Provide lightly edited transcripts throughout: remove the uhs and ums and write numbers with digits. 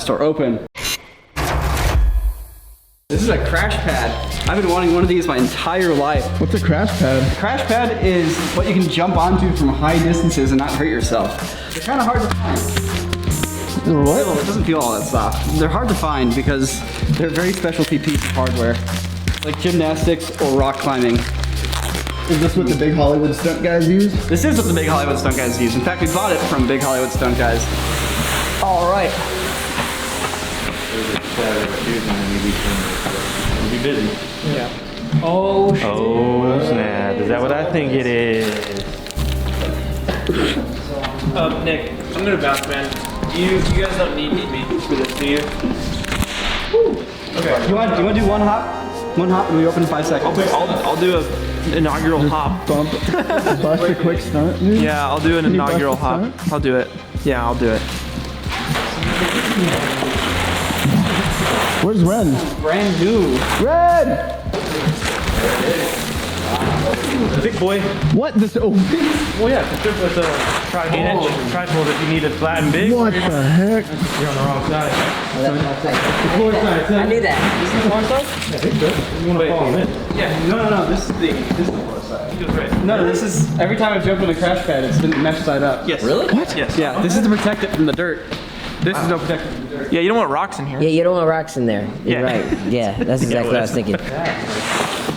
glass door open. This is a crash pad. I've been wanting one of these my entire life. What's a crash pad? A crash pad is what you can jump onto from high distances and not hurt yourself. They're kind of hard to find. What? It doesn't feel all that soft. They're hard to find because they're a very specialty piece of hardware, like gymnastics or rock climbing. Is this what the big Hollywood stunt guys use? This is what the big Hollywood stunt guys use. In fact, we bought it from big Hollywood stunt guys. All right. Be busy. Yeah. Oh, shit. Oh, snap. Is that what I think it is? Nick, I'm gonna bounce, man. You guys don't need me for this, do you? Okay. You want to do one hop? One hop and we open in 5 seconds. I'll do an inaugural hop. Bump. Bust a quick stunt, dude. Yeah, I'll do an Can you inaugural bust a hop. stunt? I'll do it. Yeah, I'll do it. Where's Ren? Brand new. Ren! Big boy. What? This? Oh, Well, yeah, it's a tripod if you need it flat and big. what the heck? You're on the wrong side. I knew that. This is the far side? You want to follow him in. Yeah. No. This is the far side. He was right. No, this is every time I've jumped on a crash pad, it's been mesh side up. Yes. Really? What? Yes. Yeah. This is to protect it from the dirt. This is no protection from the dirt. Yeah, you don't want rocks in here. Yeah, you don't want rocks in there. You're Yeah. right. Yeah, that's exactly what I was thinking.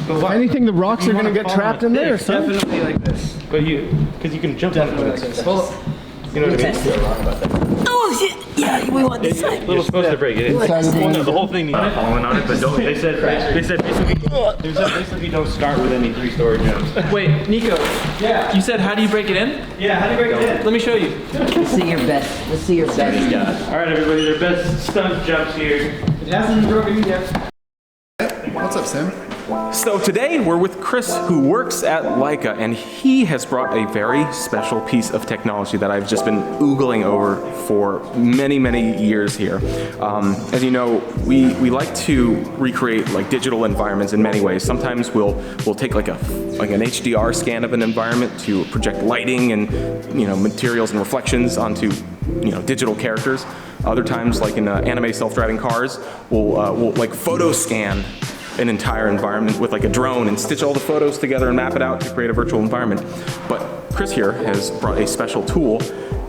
Anything the rocks are gonna get trapped in there, son? Definitely like this. But because you can jump Definitely on like it. this. Well, You know what I mean? Test it. Oh shit! Yeah, we want this side. You're supposed to break it. Inside of the- No, the whole thing needs falling on it, but don't. They said basically don't start with any 3-story jumps. Wait, Nico, yeah. you said how do you break it in? Yeah. How do you break it in? Let me show you. Let's see your best. Let's see your best. All right, everybody, their best stunt jumps here. It hasn't been broken in yet. What's up, Sam? So today we're with Chris, who works at Leica, and he has brought a very special piece of technology that I've just been oogling over for many, many years here. As you know, we like to recreate like digital environments in many ways. Sometimes we'll take like an HDR scan of an environment to project lighting and materials and reflections onto digital characters. Other times, like in anime self-driving cars, we'll like photo scan an entire environment with like a drone and stitch all the photos together and map it out to create a virtual environment. But Chris here has brought a special tool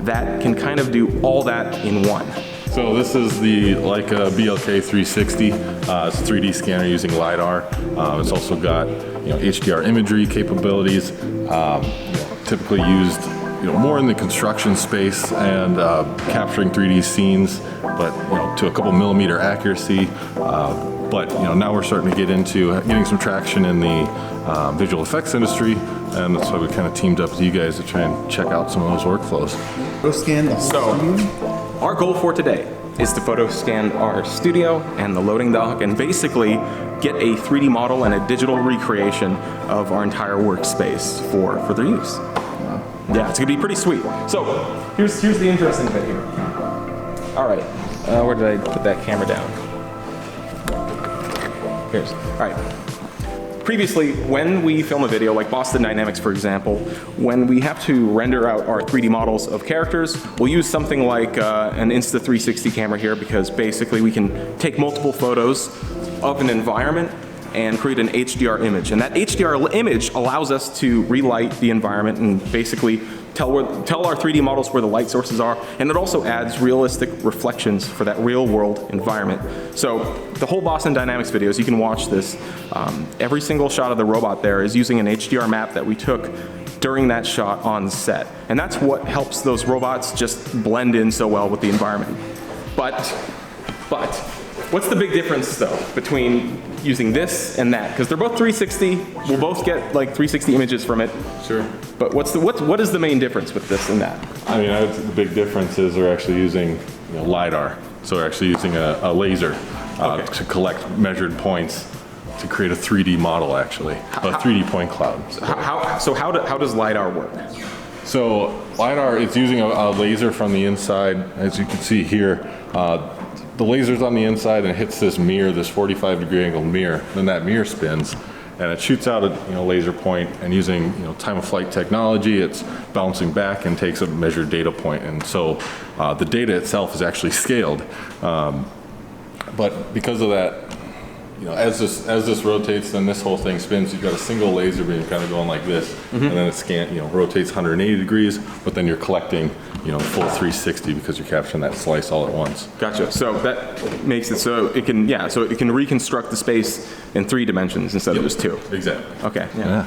that can kind of do all that in one. So this is the Leica BLK 360. It's a 3D scanner using LiDAR. It's also got HDR imagery capabilities, typically used more in the construction space and capturing 3D scenes, but to a couple millimeter accuracy. But now we're starting to get into getting some traction in the visual effects industry, and that's why we kind of teamed up with you guys to try and check out some of those workflows. Scan the So our goal for today is to photo scan our studio and the loading dock and basically get a 3D model and a digital recreation of our entire workspace for their use. Yeah, it's gonna be pretty sweet. So here's the interesting bit here. All right, where did I put that camera down? Here's, all right. Previously, when we film a video, like Boston Dynamics, for example, when we have to render out our 3D models of characters, we'll use something like an Insta360 camera here, because basically we can take multiple photos of an environment and create an HDR image. And that HDR image allows us to relight the environment and basically tell our 3D models where the light sources are, and it also adds realistic reflections for that real world environment. So the whole Boston Dynamics videos, you can watch this. Every single shot of the robot there is using an HDR map that we took during that shot on set. And that's what helps those robots just blend in so well with the environment. But what's the big difference though between using this and that? Because they're both 360, we'll both get like 360 images from it. Sure. But what is the main difference with this and that? I mean, the big difference is we're actually using LiDAR. So we're actually using a laser to collect measured points to create a 3D model, actually, a 3D point cloud. How does LiDAR work? So LiDAR is using a laser from the inside, as you can see here. The laser's on the inside and it hits this mirror, this 45-degree angle mirror. Then that mirror spins, and it shoots out a laser point, and using time of flight technology, it's bouncing back and takes a measured data point, and so the data itself is actually scaled. But because of that, as this rotates, then this whole thing spins. You've got a single laser beam kind of going like this, and then it rotates 180 degrees. But then you're collecting, full 360 because you're capturing that slice all at once. Gotcha. So that makes it so it can reconstruct the space in 3 dimensions instead of just 2. Exactly. Okay. Yeah.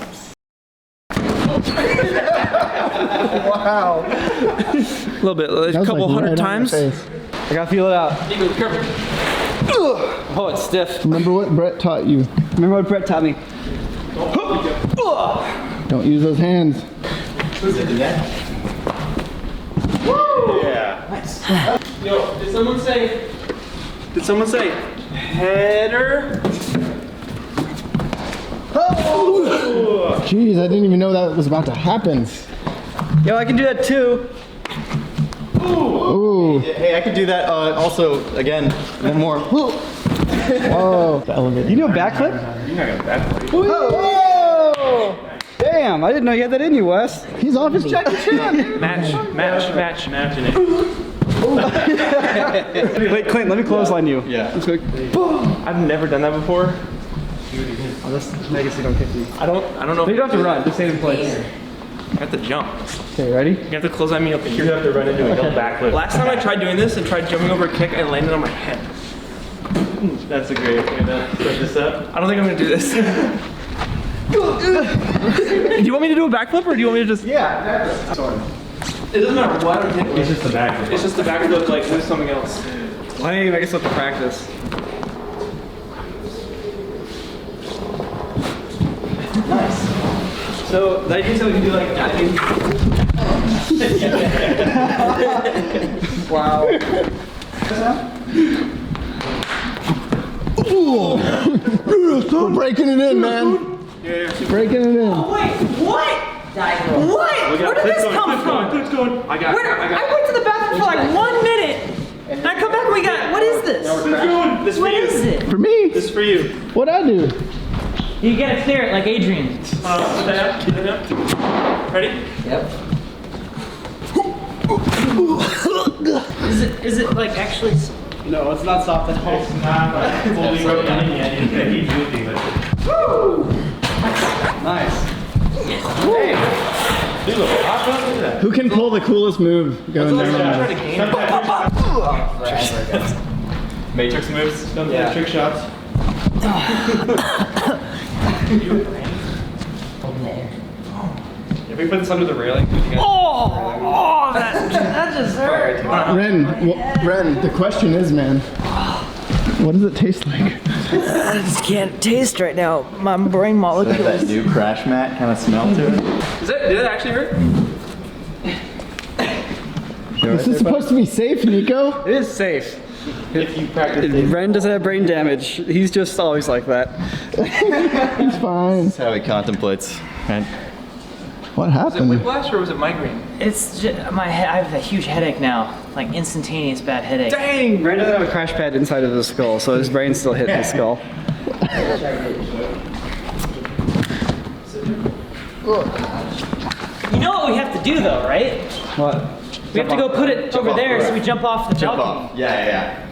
Wow. A little bit, a That was couple like hundred right on times. my face. I gotta feel it out. Oh, it's stiff. Remember what Brett taught you. Remember what Brett taught me? Don't use those hands. Yo, did someone say header? Jeez, I didn't even know that was about to happen. Yo, I can do that too. Ooh. Hey, I could do that also, again, one more. Whoa. You do a backflip? You're not gonna backflip. Whoa! Damn, I didn't know you had that in you, Wes. He's off his Jackie Chan. Matching it. Wait, Clint, let me clothesline you. Yeah. Let's go. I've never done that before. Oh, let's make it so you don't kick me. I don't know. You don't have to run, just stay in place. I have to jump. Okay, ready? You have to close on me up here. You have to run into a hill backflip. Last time I tried doing this and tried jumping over a kick, I landed on my head. That's a great way to set this up. I don't think I'm gonna do this. Do you want me to do a backflip or do you want me to just? Yeah, It doesn't matter what I'm hitting. it's just the back. It's just the backflip, like with something else. Why don't you make us have to practice? So the idea is that we can do like diving. Wow. We're breaking it in, man. Breaking it in. Wait, what? What? Where did this come from? Clip's going. I got it. I went to the bathroom for like 1 minute. And I come back and we got, what is this? This for What you. is it? For me? This is for you. What'd I do? You gotta clear it like Adrian. Ready? Yep. Is it like actually? No, it's not soft at all. It's not like fully broken in yet. He's moving with it. Nice. Hey, do a little hop up. Look at that. Who can pull the coolest move going down on Try this? to gain Matrix moves. Don't do trick shots. If we put this under the railing, you guys. Oh, that just hurt. Ren, the question is, man, what does it taste like? I just can't taste right now. My brain molecules. That new crash mat kind of smell to it. Did that actually hurt? This is supposed to be safe, Nico. It is safe. If you practice Ren doesn't have brain damage. He's just always like that. He's fine. That's how he contemplates. Right? What Was it happened? whiplash or was it migraine? It's just, my head. I have a huge headache now, like instantaneous bad headache. Dang! Ren doesn't have a crash pad inside of his skull, so his brain's still hitting his skull. You know what we have to do though, right? What? We have to go put it over there so we jump off the balcony. Yeah.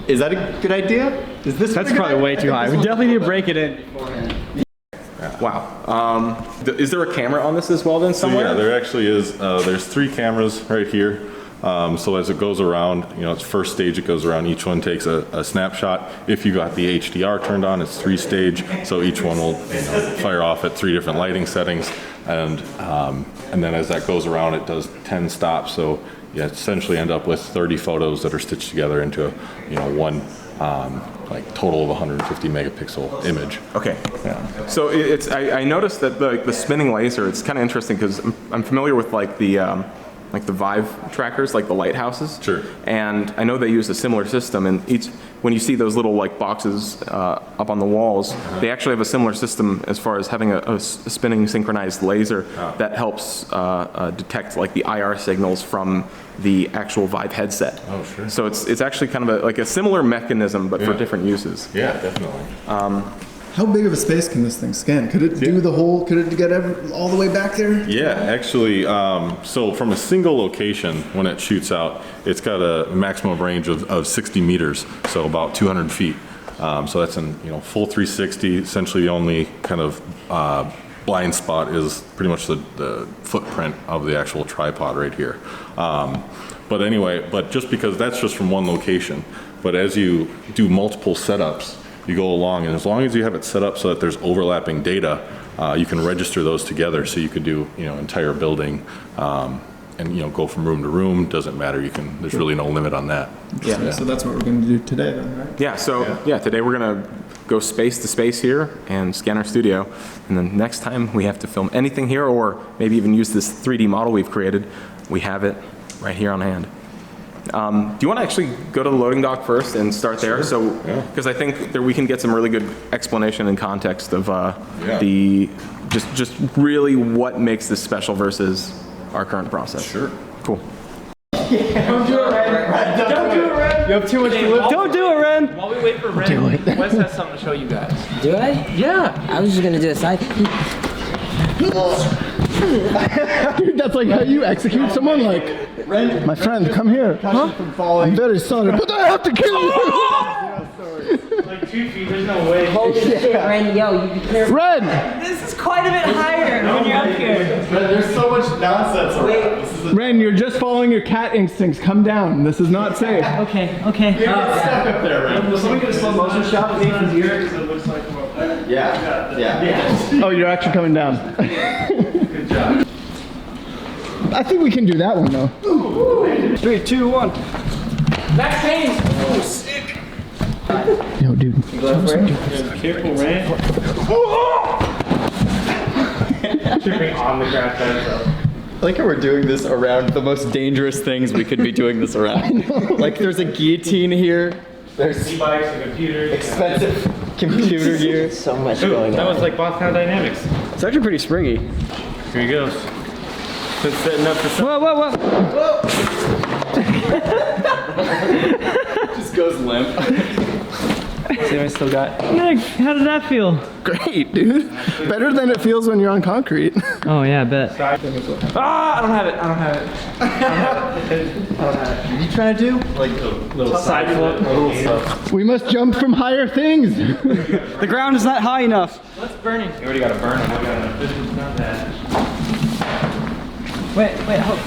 Is that a good idea? Is this? That's probably way too high. We definitely need to break it in. Wow. Is there a camera on this as well then So somewhere? yeah, there actually is. There's 3 cameras right here. So as it goes around, it's first stage it goes around, each one takes a snapshot. If you got the HDR turned on, it's 3 stage, so each one will fire off at 3 different lighting settings. And then as that goes around, it does 10 stops. So you essentially end up with 30 photos that are stitched together into one like total of 150 megapixel image. Okay. So I noticed that the spinning laser, it's kind of interesting because I'm familiar with like the Vive trackers, like the lighthouses. Sure. And I know they use a similar system, and when you see those little like boxes up on the walls, they actually have a similar system as far as having a spinning synchronized laser that helps detect like the IR signals from the actual Vive headset. Oh, sure. So it's actually kind of like a similar mechanism, but for different uses. Yeah, definitely. How big of a space can this thing scan? Could it do the whole? Could it get all the way back there? Yeah, actually, so from a single location, when it shoots out, it's got a maximum range of 60 meters, so about 200 feet. So that's in full 360. Essentially, the only kind of blind spot is pretty much the footprint of the actual tripod right here. But anyway, just because that's just from one location, but as you do multiple setups, you go along, and as long as you have it set up so that there's overlapping data, you can register those together. So you could do entire building, and go from room to room. Doesn't matter. There's really no limit on that. Yeah. So that's what we're going to do today, then, right? Yeah, so today we're gonna go space to space here and scan our studio. And then next time we have to film anything here, or maybe even use this 3D model we've created, we have it right here on hand. Do you want to actually go to the loading dock first and start there? So, because I think that we can get some really good explanation and context of the just really what makes this special versus our current process. Sure. Cool. Don't do it, Ren. Don't do it, Ren. You have too much to live. Don't do it, Ren. While we wait for Ren, Wes has something to show you guys. Do I? Yeah. I was just gonna do a side. Dude, that's like how you execute someone. Like, Ren, my friend, come here. from falling. I'm very sorry, but I have to kill you. Like 2 feet, there's no way. Holy shit, Ren, yo, you be careful. Ren! This is quite a bit higher when you're up here. Ren, there's so much nonsense around. This is Ren, you're just following your cat instincts. Come down. This is not safe. Okay. stuck up there, Ren. Was somebody get a slow motion shot of Nathan's ear? Because it looks like Yeah. Oh, you're actually coming down. good job. I think we can do that one, though. 3, 2, 1. Max Payne! Yo, dude. Careful, Ren. Tripping on the crash pad, so. I like how we're doing this around the most dangerous things we could be doing this around. Like there's a guillotine here. There's E-bikes and computers. expensive computer gear. So much going That on. was like Boston Dynamics. It's actually pretty springy. Here he goes. Been setting up for some. Whoa. Just goes limp. See, I still got. Nick, how did that feel? Great, dude. Better than it feels when you're on concrete. Oh yeah, I bet. Ah, I don't have it. What are you trying to do? Like Little side flip. Little stuff. We must jump from higher things. The ground is not high enough. What's burning? You already got a burn. This is not that. Wait, hold.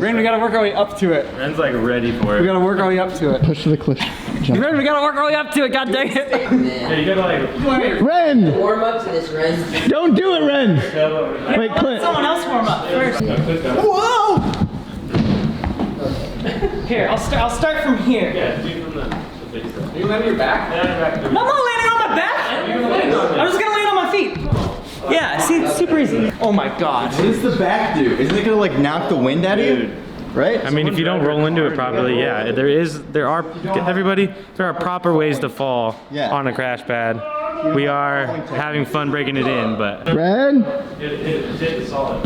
Ren, we gotta work our way up to it. Ren's like ready for We it. gotta work our way up to it. Push to the cliff. Jump. Ren, we gotta work our way up to it, god dang it. Yeah, you gotta like. Ren! Warm up to this, Ren. Don't do it, Ren! Wait, Let Clint. someone else warm up first. Whoa! Here, I'll start from here. Yeah, do from the base. Are you landing your back? Yeah, back there. No, I'm not landing on my back. You're gonna land on I'm just gonna land on my feet. Yeah, see, it's super easy. Oh my god. what does the back do? Isn't it gonna like knock the wind out of you? Right? I mean, if you don't roll into it properly, yeah, there are proper ways to fall on a crash pad. We are having fun breaking it in, but Ren! It's solid.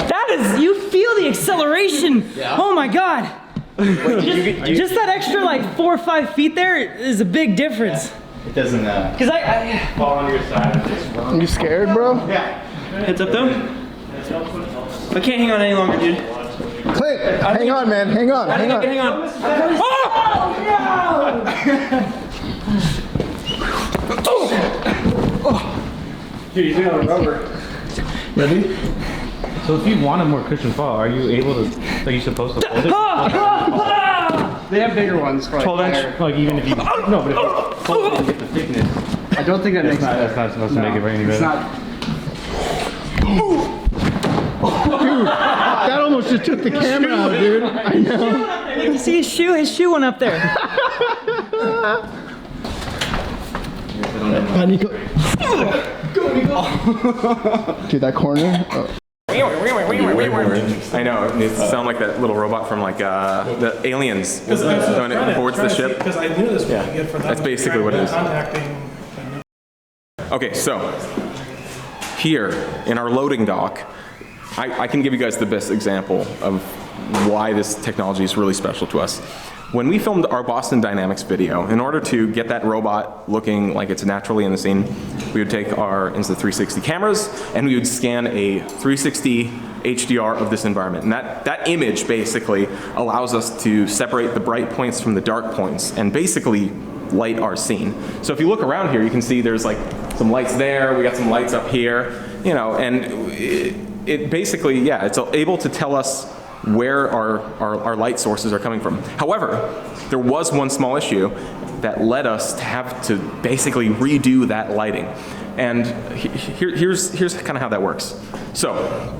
That is, you feel the acceleration. Oh my god. Just that extra like 4 or 5 feet there is a big difference. It doesn't Cause I Fall on your side. Are you scared, bro? heads up though. I can't hang on any longer, dude. Clint, hang on, man. Hang on. Hang on. Hang on. Dude, he's gonna rubber. Ready? so if you want a more cushioned fall, are you able to, are you supposed to hold it? They have bigger ones for like 12 inch? higher- Like even if you, no, but if you hold it and get the thickness, I don't think that makes sense. that's not supposed to make it any It's better. not. That almost just took the camera out, dude. I know. You see his shoe went up there. Panico. Dude, that corner. Oh. I know, it needs to sound like that little robot from like the Aliens when it boards the ship. Because I knew this would be good for them. That's basically what it is. Contacting. Okay, so here in our loading dock, I can give you guys the best example of why this technology is really special to us. When we filmed our Boston Dynamics video, in order to get that robot looking like it's naturally in the scene, we would take our Insta360 cameras and we would scan a 360 HDR of this environment. And that image basically allows us to separate the bright points from the dark points and basically light our scene. So if you look around here, you can see there's like some lights there, we got some lights up here, you know, and it basically, yeah, it's able to tell us where our light sources are coming from. However, there was one small issue that led us to have to basically redo that lighting. And here's kind of how that works. So,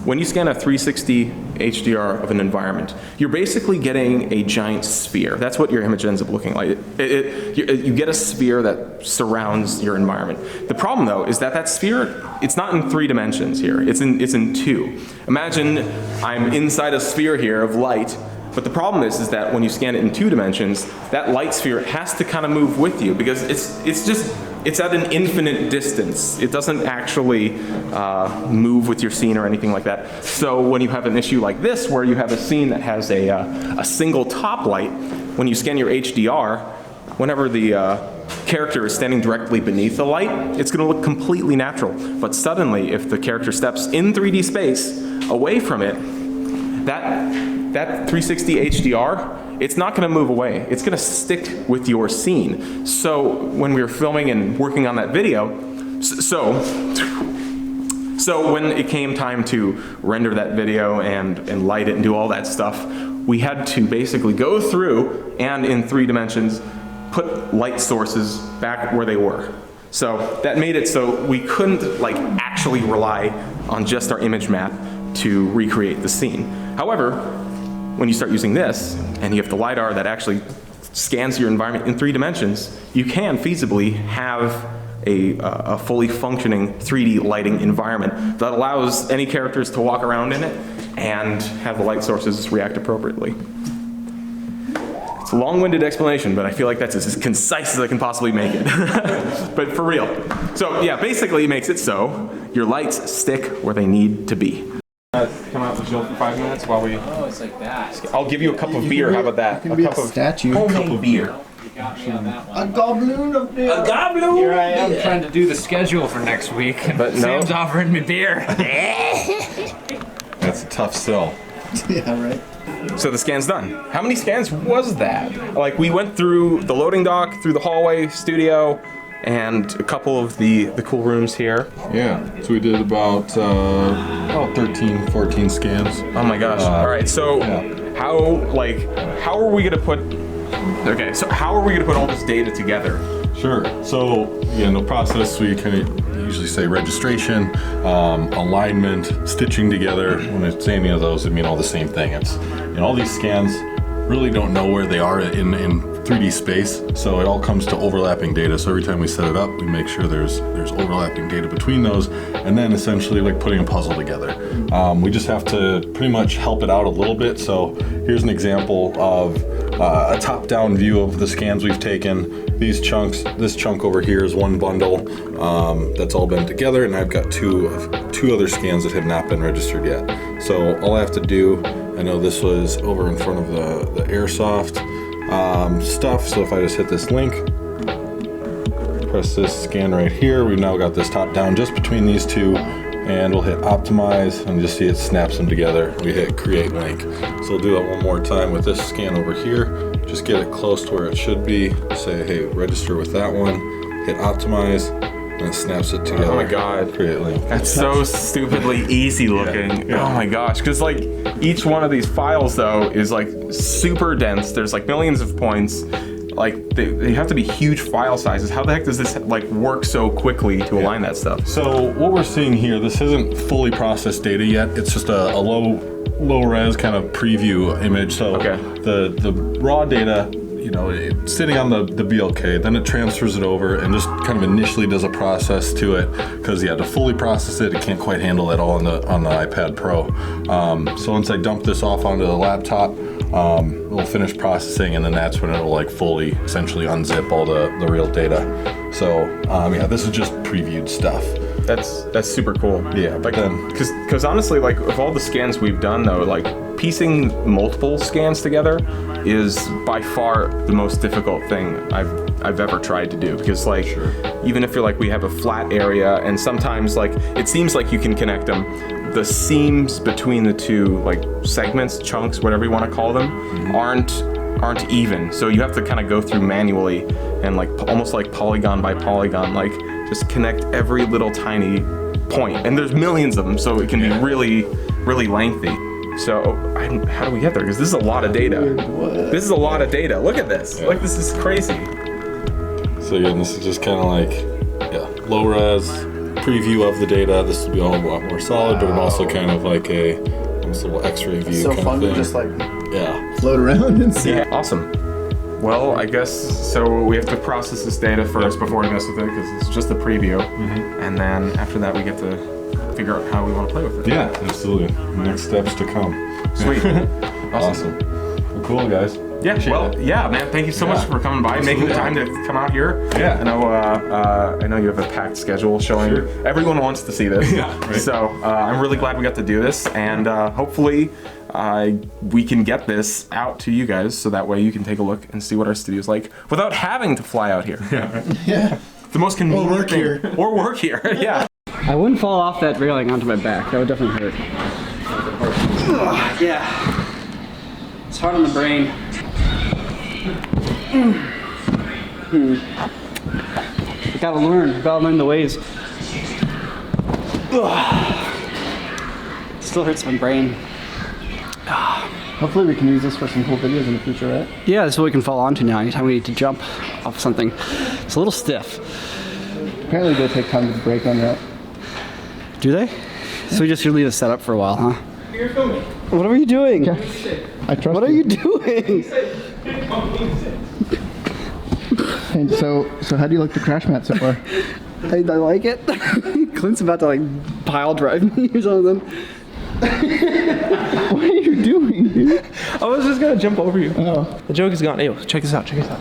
when you scan a 360 HDR of an environment, you're basically getting a giant sphere. That's what your image ends up looking like. You get a sphere that surrounds your environment. The problem though is that sphere, it's not in 3 dimensions here, it's in 2. Imagine I'm inside a sphere here of light, but the problem is that when you scan it in 2 dimensions, that light sphere has to kind of move with you because it's at an infinite distance. It doesn't actually move with your scene or anything like that. So when you have an issue like this, where you have a scene that has a single top light, when you scan your HDR, whenever the character is standing directly beneath the light, it's going to look completely natural. But suddenly, if the character steps in 3D space away from it, that 360 HDR, it's not going to move away. It's going to stick with your scene. So when we were filming and working on that video, so when it came time to render that video and light it and do all that stuff, we had to basically go through and in 3 dimensions put light sources back where they were. So that made it so we couldn't like actually rely on just our image map to recreate the scene. However, when you start using this and you have the LiDAR that actually scans your environment in 3 dimensions, you can feasibly have a fully functioning 3D lighting environment that allows any characters to walk around in it and have the light sources react appropriately. It's a long-winded explanation, but I feel like that's as concise as I can possibly make it. But for real. So yeah, basically it makes it so your lights stick where they need to be. Come out with Jill for 5 minutes while we... Oh, it's like that. I'll give you a cup of beer, how about that? A cup of statue. Homemade beer. You got me on that one. A gobloon of beer. A gobloon? Here I am trying to do the schedule for next week, But no. Sam's offering me beer. That's a tough sell. Yeah, right. So the scan's done. How many scans was that? Like we went through the loading dock, through the hallway, studio, and a couple of the cool rooms here. Yeah, so we did about 13, 14 scans. Oh my gosh. All right, so yeah. how are we gonna put, okay, so how are we gonna put all this data together? Sure. So in the process, we kind of usually say registration, alignment, stitching together. When I say any of those, I mean all the same thing. It's all these scans really don't know where they are in 3D space, so it all comes to overlapping data. So every time we set it up, we make sure there's overlapping data between those, and then essentially like putting a puzzle together. We just have to pretty much help it out a little bit. So here's an example of a top-down view of the scans we've taken. These chunks, this chunk over here is one bundle that's all been together, and I've got two other scans that have not been registered yet. So all I have to do, I know this was over in front of the airsoft stuff, so if I just hit this link, press this scan right here, we've now got this top down just between these two, and we'll hit optimize and just see it snaps them together. We hit create link. So we'll do that one more time with this scan over here, just get it close to where it should be, say hey, register with that one, hit optimize, and it snaps it together. Oh my god. Create link. That's so stupidly easy looking. Yeah. Oh my gosh, because like each one of these files though is like super dense. There's like millions of points. Like they have to be huge file sizes. How the heck does this like work so quickly to align that stuff? So what we're seeing here, this isn't fully processed data yet. It's just a low res kind of preview image. So okay. the raw data, it's sitting on the BLK, then it transfers it over and just kind of initially does a process to it, because to fully process it, it can't quite handle it all on the iPad Pro. So once I dump this off onto the laptop, it'll finish processing, and then that's when it'll like fully essentially unzip all the real data. So yeah, this is just previewed stuff. That's super cool. Yeah, like, then- because honestly, like of all the scans we've done though, like piecing multiple scans together is by far the most difficult thing I've ever tried to do. Because like, even if you're like we have a flat area, and sometimes like it seems like you can connect them, the seams between the two like segments, chunks, whatever you want to call them, aren't even. So you have to kind of go through manually and like almost like polygon by polygon, like just connect every little tiny point. And there's millions of them, so it can be really, really lengthy. So how do we get there? Because this is a lot of data. This is a lot of data. Look at this. Like this is crazy. So again, this is just kind of like, low res preview of the data. This will be all a lot more solid, but also kind of like a almost a little X-ray view So kind fun of to thing. just like Yeah. float around and see. Yeah, awesome. Well, I guess so. We have to process this data first before we mess with it because it's just a preview, and then after that we get to figure out how we want to play with it. Yeah, absolutely. Next steps to come. Sweet. Awesome. Well, cool, guys. Yeah. Appreciate Well, it. yeah, man. Thank you so much for coming by, and making the time to come out here. Yeah. I know you have a packed schedule showing. Sure. Everyone wants to see this. Yeah, right. So I'm really glad we got to do this, and hopefully we can get this out to you guys, so that way you can take a look and see what our studio's like without having to fly out here. Yeah. The most convenient work thing. here. Or work here. Yeah. I wouldn't fall off that railing onto my back. That would definitely hurt. Ugh, yeah. It's hard on the brain. I gotta learn the ways. Ugh. Still hurts my brain. Hopefully we can use this for some cool videos in the future, right? Yeah, this is what we can fall onto now anytime we need to jump off something. It's a little stiff. Apparently they take time to break on that. Do they? So we just should leave this set up for a while, huh? You're filming. What are you doing? I trust What are you doing? And so how do you like the crash mat so far? I like it. Clint's about to like pile drive me or something. What are you doing, dude? I was just gonna jump over you. Oh. The joke is gone. Hey, yo, check this out. Check this out.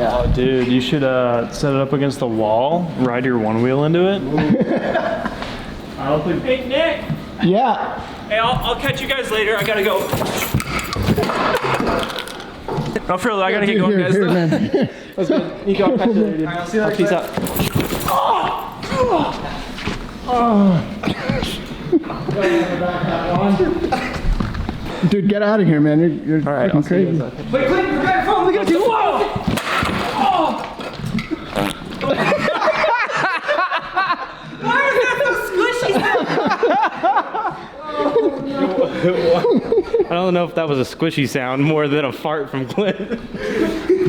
Oh, dude, you should set it up against the wall, ride your one wheel into it. I don't think. Hey, Nick. Yeah. Hey, I'll catch you guys later. I gotta go. No, for real, I gotta get going, guys. Here, man. That's good. Nico, I'll catch you later, dude. I'll see you later. Peace out. Dude, get out of here, man. You're All right, fucking I'll see you crazy. guys. Wait, Clint, we're back home. We gotta do. Whoa! Why is that so squishy? I don't know if that was a squishy sound more than a fart from Clint.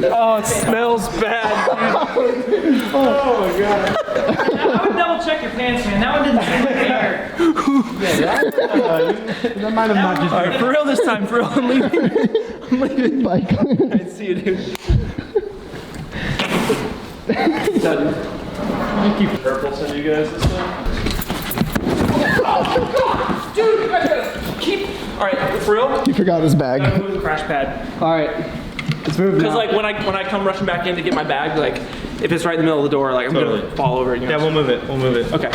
Oh, it smells bad, dude. Oh my god. I would double check your pants, man. That one didn't smell like air. That might have not just All right, for real this time. For real, I'm leaving. I'm leaving. been bike. I see you, dude. Keep purple send you guys this time. Dude, you guys gotta keep. All right, for real. He forgot his bag. Gotta move the crash pad. All right, let's move Because now. like when I come rushing back in to get my bag, like if it's right in the middle of the door, like I'm gonna fall over. You know? Yeah, we'll move it. We'll move it. Okay.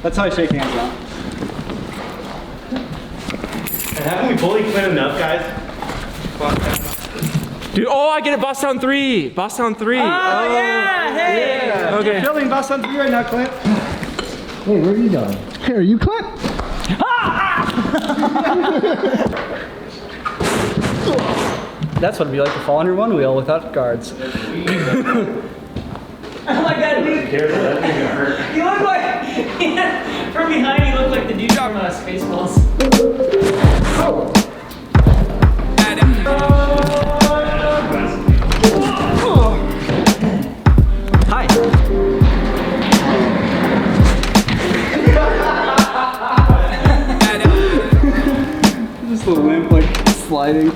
That's how I shake hands now. And haven't we bullied Clint enough, guys? Dude, oh, I get it. Boss Town 3. Boss Town 3. Oh, yeah, hey. Okay. Building bus on 3 right now, Clint. Hey, where are you going? Hey, are you Clint? That's what it'd be like to fall on your one wheel without guards. I like that dude. You look like, from behind, you look like the dude from Spaceballs. Hi. Just a limp, like sliding.